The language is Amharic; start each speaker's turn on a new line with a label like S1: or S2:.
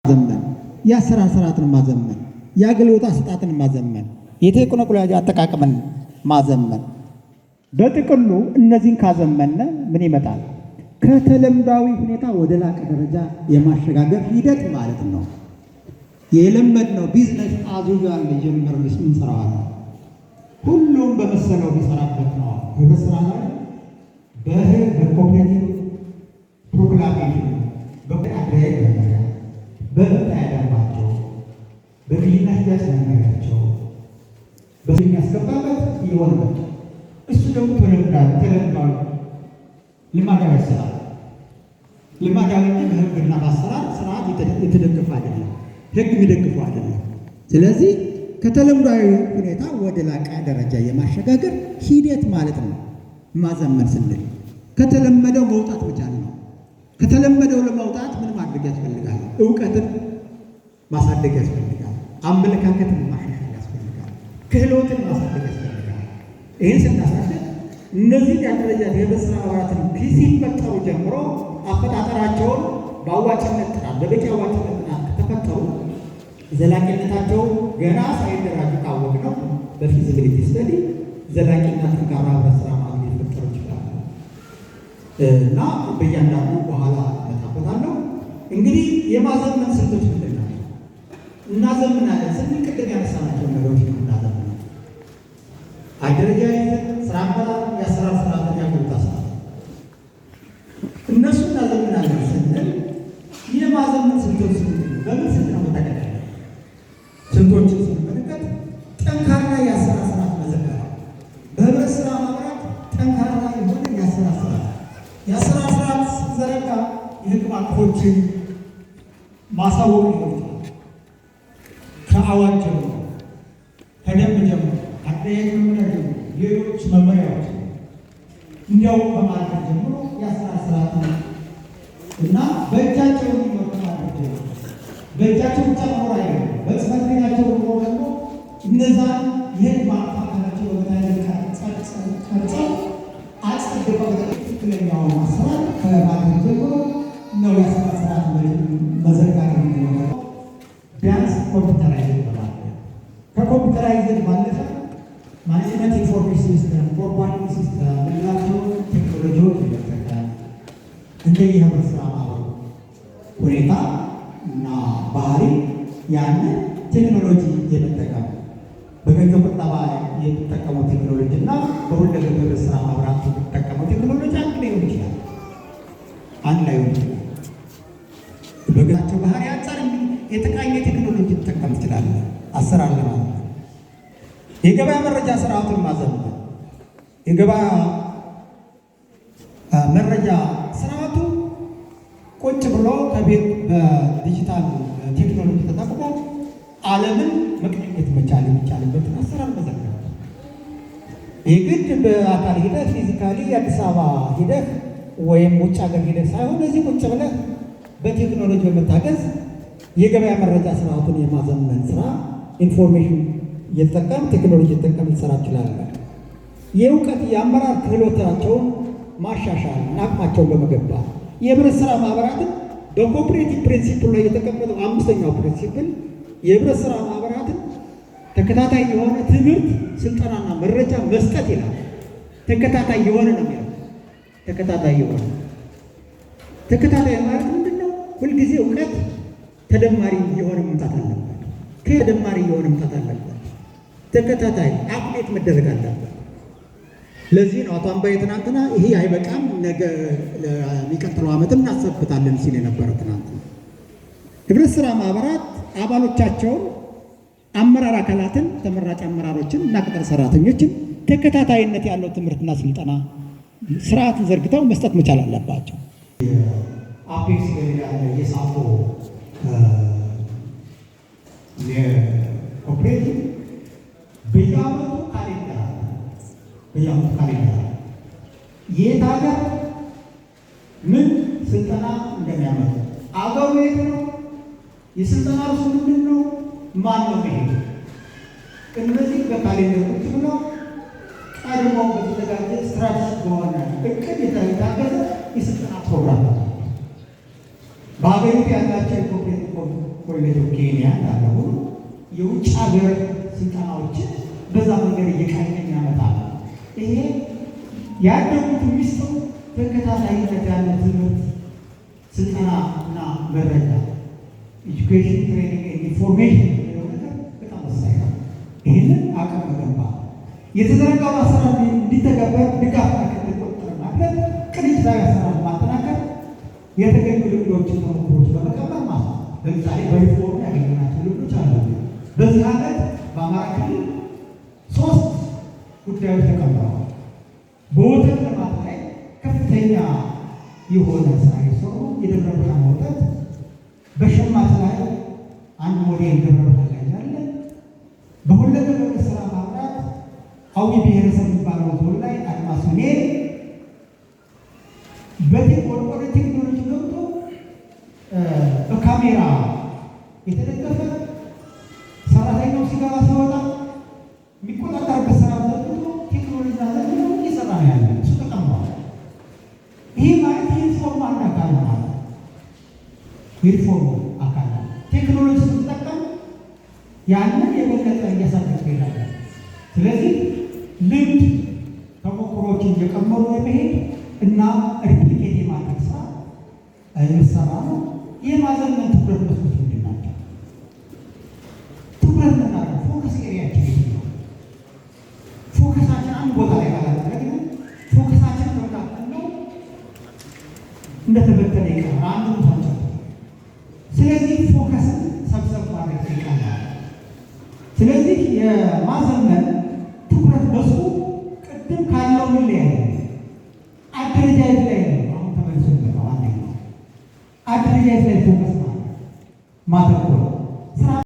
S1: ዘመን የአሰራር ስርዓትን ማዘመን፣ የአገልግሎት አሰጣጥን ማዘመን፣ የቴክኖሎጂ አጠቃቀምን ማዘመን። በጥቅሉ እነዚህን ካዘመነ ምን ይመጣል? ከተለምዳዊ ሁኔታ ወደ ላቀ ደረጃ የማሸጋገር ሂደት ማለት ነው። የለመድነው ቢዝነስ አዙሪያል የጀመርንስ እንሰራዋል። ሁሉም በመሰለው ቢሰራበት ነው። በስራ ላይ በኮምፒውተር ፕሮግራሚንግ በአድራይ መመሪያ በመጣ ያደርባቸው በግልና ህዳስ መመሪያቸው በዚህ ያስገባበት ይሆን መጣ። እሱ ደግሞ ተለምዷል። ልማዳዊ ስራ ልማዳዊ በህግና በአሰራር ስርዓት የተደገፈ አይደለም። ህግ የሚደግፈው አይደለም። ስለዚህ ከተለምዳዊ ሁኔታ ወደ ላቀ ደረጃ የማሸጋገር ሂደት ማለት ነው። ማዘመን ስንል ከተለመደው መውጣት መቻል ነው። ከተለመደው ለመውጣት ምን ማድረግ ያስፈልጋል? እውቀትን ማሳደግ ያስፈልጋል። አመለካከትን ማሻሻል ያስፈልጋል። ክህሎትን ማሳደግ ያስፈልጋል። ይህን ስናሳደግ እነዚህ የአደረጃጀት የህብረት ስራ ማህበራትን ሲፈጠሩ ጀምሮ አፈጣጠራቸውን በአዋጭነት ጥናት በበቂ አዋጭነት ጥናት ከተፈጠሩ ዘላቂነታቸው ገና ሳይደራጁ ካወቅነው በፊዚቢሊቲ ስተዲ ዘላቂና ጠንካራ ህብረት ስራ ማህበር ሊፈጠሩ ይችላሉ እና በእያንዳንዱ በኋላ እመጣበታለሁ። እንግዲህ የማዘመን ስልቶች ምንድን ናቸው? እናዘምናለን ስንል ቅድም ያነሳናቸው ነገሮች ነው። እናዘምናለን አደረጃጀት፣ ስራ አመራር፣ የአሰራር ስርዓትን ያገልግሎት አሰጣጥ እነሱ እናዘምናለን ስንል የማዘመን ስልቶች በምን ስልት ነው መጠቀም? ስልቶችን ስንመለከት ጠንካራ የአሰራር ስርዓት መዘርጋት፣ በህብረት ስራ ማህበራት ጠንካራ የሆነ የአሰራር ስርዓት ሲዘረጋ የህግ ማዕቀፎችን ማሳወቅ ሊሆን ይችላል። ከአዋጅ ጀምሮ፣ ከደንብ ጀምሮ፣ አጠያቂ መመሪያ ጀምሮ፣ ሌሎች መመሪያዎች እንዲያው በማድረግ ጀምሮ የአሰራር ስርዓት እና በእጃቸው የሚመጡ በእጃቸው ብቻ መኖር አይደለም፣ በጽሕፈት ቤታቸው ኖሮ ደግሞ እነዛን ይህን ማዕቀፋቸው በመታየት ቀርጸው አጽድቀው ትክክለኛውን አሰራር ከማድረግ ጀምሮ ነው የአሰራር ስርዓት መዘርጋት የሚሆነው። ቢያንስ ኮምፒውተራይዝድ በማድረግ ከኮምፒውተራይዝድ ባለፈ ማኔጅመንት ኢንፎርሜሽን ሲስተም፣ ፎርዋርዲንግ ሲስተም የምንላቸው ቴክኖሎጂዎች ይጠቀማል። እንደዚህ የህብረት ስራ ማህበሩ ሁኔታ እና ባህሪ ያንን ቴክኖሎጂ የመጠቀም በገንዘብ ቁጠባ የሚጠቀመው ቴክኖሎጂ እና በሁለገብ ህብረት ስራ ማህበራት የሚጠቀመው ቴክኖሎጂ አንድ ላይሆን ይችላል። በገዛቸው ባህሪ አንጻር የተቃኘ ቴክኖሎጂ ሊጠቀም ይችላል። አሰራር ለማለት ነው። የገበያ መረጃ ስርዓቱን ማዘመን፣ የገበያ መረጃ ስርዓቱ ቁጭ ብሎ ከቤት በዲጂታል ቴክኖሎጂ ተጠቅሞ ዓለምን መቅኘት መቻል የሚቻልበትን አሰራር መዘርጋት። ይህ ግድ በአካል ሂደህ ፊዚካሊ አዲስ አበባ ሂደህ ወይም ውጭ ሀገር ሂደህ ሳይሆን እዚህ ቁጭ ብለህ በቴክኖሎጂ በመታገዝ የገበያ መረጃ ስርዓቱን የማዘመን ስራ ኢንፎርሜሽን እየተጠቀም ቴክኖሎጂ እየተጠቀም ሊሰራ ይችላል። የእውቀት የአመራር ክህሎታቸውን ማሻሻል እና አቅማቸውን በመገንባት የህብረት ስራ ማህበራትን በኮኦፕሬቲቭ ፕሪንሲፕል ላይ የተቀመጠው አምስተኛው ፕሪንሲፕል የህብረት ስራ ማህበራትን ተከታታይ የሆነ ትምህርት፣ ስልጠናና መረጃ መስጠት ይላል። ተከታታይ የሆነ ነው የሚለው። ተከታታይ ማለት ምንድን ነው? ሁልጊዜ እውቀት ተደማሪ የሆነ መምጣት አለበት። ከተደማሪ የሆነ መምጣት አለበት። ተከታታይ አፕዴት መደረግ አለበት። ለዚህ ነው አቶ አምባዬ ትናንትና ይሄ አይበቃም ነገ ለሚቀጥለው ዓመትም እናሰብታለን ሲል የነበረው። ትናንትና ህብረት ስራ ማህበራት አባሎቻቸውን አመራር አካላትን፣ ተመራጭ አመራሮችን እና ቅጥር ሰራተኞችን ተከታታይነት ያለው ትምህርትና ስልጠና ስርዓት ዘርግተው መስጠት መቻል አለባቸው። አፔክስ ያለ የሳፎ የኦፕሬቲቭ በየዓመቱ ካሌንደር የት ሀገር ምን ስልጠና እንደሚያመጡ አገሩ የት ነው፣ የስልጠና ርሱ ምንድን ነው፣ ማን ነው መሄድ፣ እነዚህ በካሌንደር ቁጭ ብሎ ቀድሞ በተዘጋጀ ስትራቴጂክ በሆነ እቅድ የታገዘ የስልጠና ፕሮግራም በሀገሪቱ ያላቸው የኮኦፕሬቲቭ ኮሌጅ ኦፍ ኬንያ እንዳለው የውጭ ሀገር ስልጠናዎችን በዛ መንገድ እየቃኘን ያመጣል። ይሄ ያደጉት ሚስጥሩ ተከታታይነት ያለው ትምህርት ስልጠና እና መረጃ ኤጁኬሽን ትሬኒንግ ኢንፎርሜሽን ነገር በጣም ወሳኝ ነው። ይህንን አቅም መገንባት የተዘረጋው አሰራር እንዲተገበር ድጋፍና ክትትል ማድረግ ቅንጅታዊ አሰራር ማጠናከር የተገኙ ልምዶችን ተሞክሮች በመቀመር ማለት ነው። ለምሳሌ በሪፎርም ያገኘናቸው ልምዶች አሉ። በዚህ ዓመት በአማራ ክልል 3 ጉዳዮች ተቀምጠዋል። በወተት ልማት ላይ ከፍተኛ የሆነ ስራ የሰሩ የደብረ ብርሃን ወተት፣ በሸማች ላይ አንድ ሞዴል ደብረ ብርሃን ላይ ያለ፣ በሁለገብ ስራ ማምራት አዊ ብሔረሰብ የሚባለው ዞን ላይ አድማስ ሜል ወደ ቴክኖሎጂ ገብቶ በካሜራ የተደገፈ ሰራተኛው ሲገባ ሲወጣ የሚቆጣጠርበት ስራ ዘርግቶ ቴክኖሎጂ ዘርግቶ እየሰራ ነው ያለ እሱ ተቀምጧል። ይህ ማለት የሪፎርም አንድ አካል ማለት ነው። የሪፎርም አካል ቴክኖሎጂ ስትጠቀም ያንን የበለጠ እያሳደገ ይላል። ስለዚህ ልምድ ተሞክሮችን እየቀመሩ የመሄድ እና ሪፕሊኬት የማድረግ ስራ የሚሰራ ነው። የማዘመን ትኩረት መስጠት ምንድን ናቸው? ትኩረት ምናደርገው ፎከስ ኤሪያችን ነው። ፎከሳችን አንድ ቦታ ላይ ካላደረግን ፎከሳችን መካከል ነው እንደተበተነ ይቀር አንዱ ታቸው። ስለዚህ ፎከስን ሰብሰብ ማድረግ ይቀላል። ስለዚህ የማዘመን ትኩረት በሱ ቅድም ካለው ምን ላይ አደረጃጀት ላይ ነው። አሁን ተመልሶ ነው አንደኛው አደረጃጀት ላይ ፎከስ ማድረግ ማተኮር